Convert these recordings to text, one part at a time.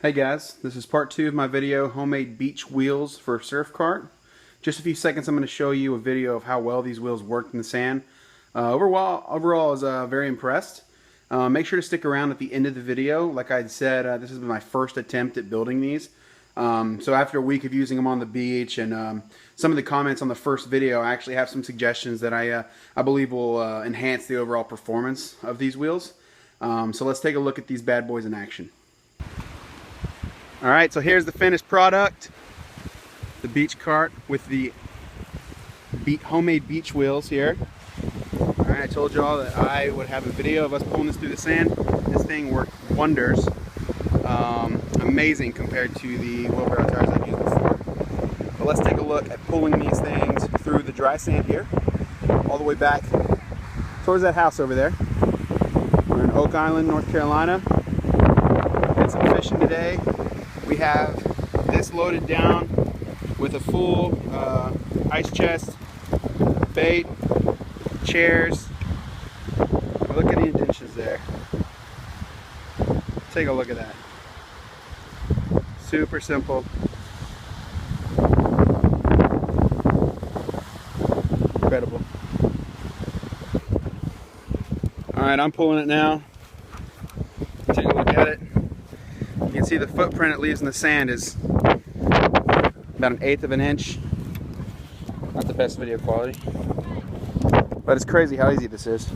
Hey guys, this is part 2 of my video, homemade beach wheels for a surf cart. Just a few seconds I'm going to show you a video of how well these wheels worked in the sand. Overall I was very impressed. Make sure to stick around at the end of the video. Like I said, this has been my first attempt at building these. So after a week of using them on the beach and some of the comments on the first video, I actually have some suggestions that I believe will enhance the overall performance of these wheels. So let's take a look at these bad boys in action. Alright, so here's the finished product. The beach cart with the homemade beach wheels here. Alright, I told you all that I would have a video of us pulling this through the sand. This thing worked wonders. Amazing compared to the wheelbarrow tires I've used before. But let's take a look at pulling these things through the dry sand here. All the way back towards that house over there. We're in Oak Island, North Carolina. Did some fishing today. We have this loaded down with a full ice chest, bait, chairs. Look at the indentions there. Take a look at that. Super simple. Incredible. Alright, I'm pulling it now. Take a look at it. You can see the footprint it leaves in the sand is about 1/8 of an inch. Not the best video quality, but it's crazy how easy this is.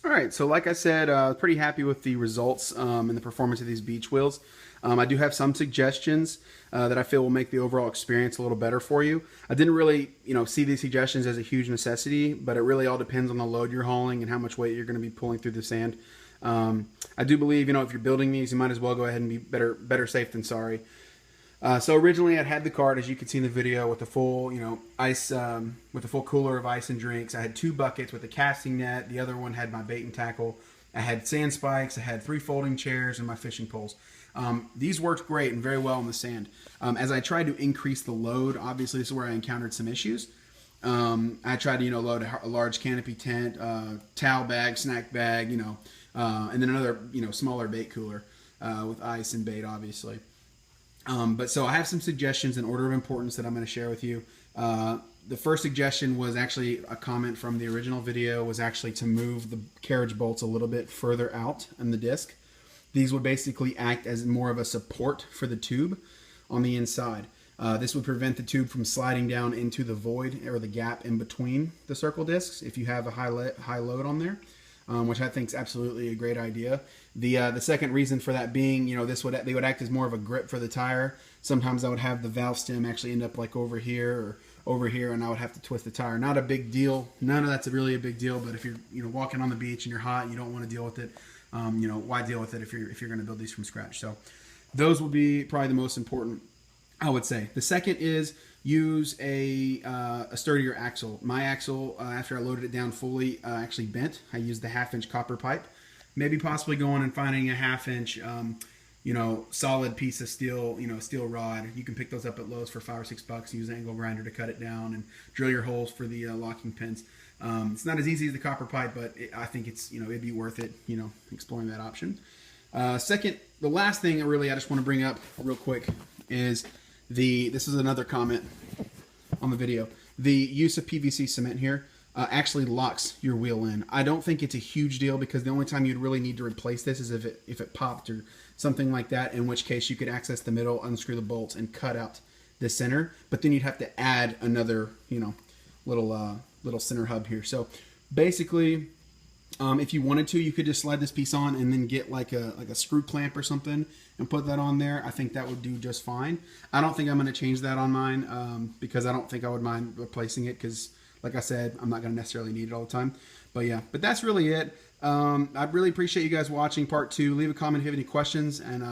Alright, so like I said, pretty happy with the results and the performance of these beach wheels. I do have some suggestions that I feel will make the overall experience a little better for you. I didn't really, see these suggestions as a huge necessity, but it really all depends on the load you're hauling and how much weight you're going to be pulling through the sand. I do believe, if you're building these, you might as well go ahead and be better safe than sorry. So originally I'd had the cart, as you can see in the video, with the full, ice, with a full cooler of ice and drinks. I had 2 buckets with a casting net. The other one had my bait and tackle. I had sand spikes. I had 3 folding chairs and my fishing poles. These worked great and very well in the sand. As I tried to increase the load, obviously this is where I encountered some issues. I tried to, load a large canopy tent, towel bag, snack bag, and then another, smaller bait cooler with ice and bait, obviously. But so I have some suggestions in order of importance that I'm going to share with you. The first suggestion was actually a comment from the original video, was actually to move the carriage bolts a little bit further out in the disc. These would basically act as more of a support for the tube on the inside. This would prevent the tube from sliding down into the void or the gap in between the circle discs if you have a high load on there. Which I think is absolutely a great idea. The second reason for that being, they would act as more of a grip for the tire. Sometimes I would have the valve stem actually end up like over here or over here, and I would have to twist the tire. Not a big deal. None of that's really a big deal. But if you're walking on the beach and you're hot and you don't want to deal with it, why deal with it if you're going to build these from scratch? So those would be probably the most important, I would say. The second is use a sturdier axle. My axle, after I loaded it down fully, actually bent. I used the 1/2 inch copper pipe. Maybe possibly going and finding a 1/2 inch, solid piece of steel, steel rod. You can pick those up at Lowe's for $5 or $6. Use an angle grinder to cut it down and drill your holes for the locking pins. It's not as easy as the copper pipe, but I think it's, it'd be worth it, exploring that option. Second, the last thing I just want to bring up real quick is this is another comment on the video. The use of PVC cement here actually locks your wheel in. I don't think it's a huge deal because the only time you'd really need to replace this is if it popped or something like that, in which case you could access the middle, unscrew the bolts, and cut out the center. But then you'd have to add another, little center hub here. So basically, if you wanted to, you could just slide this piece on and then get like a screw clamp or something and put that on there. I think that would do just fine. I don't think I'm going to change that on mine because I don't think I would mind replacing it because, like I said, I'm not going to necessarily need it all the time. But yeah, but that's really it. I really appreciate you guys watching part 2. Leave a comment if you have any questions, and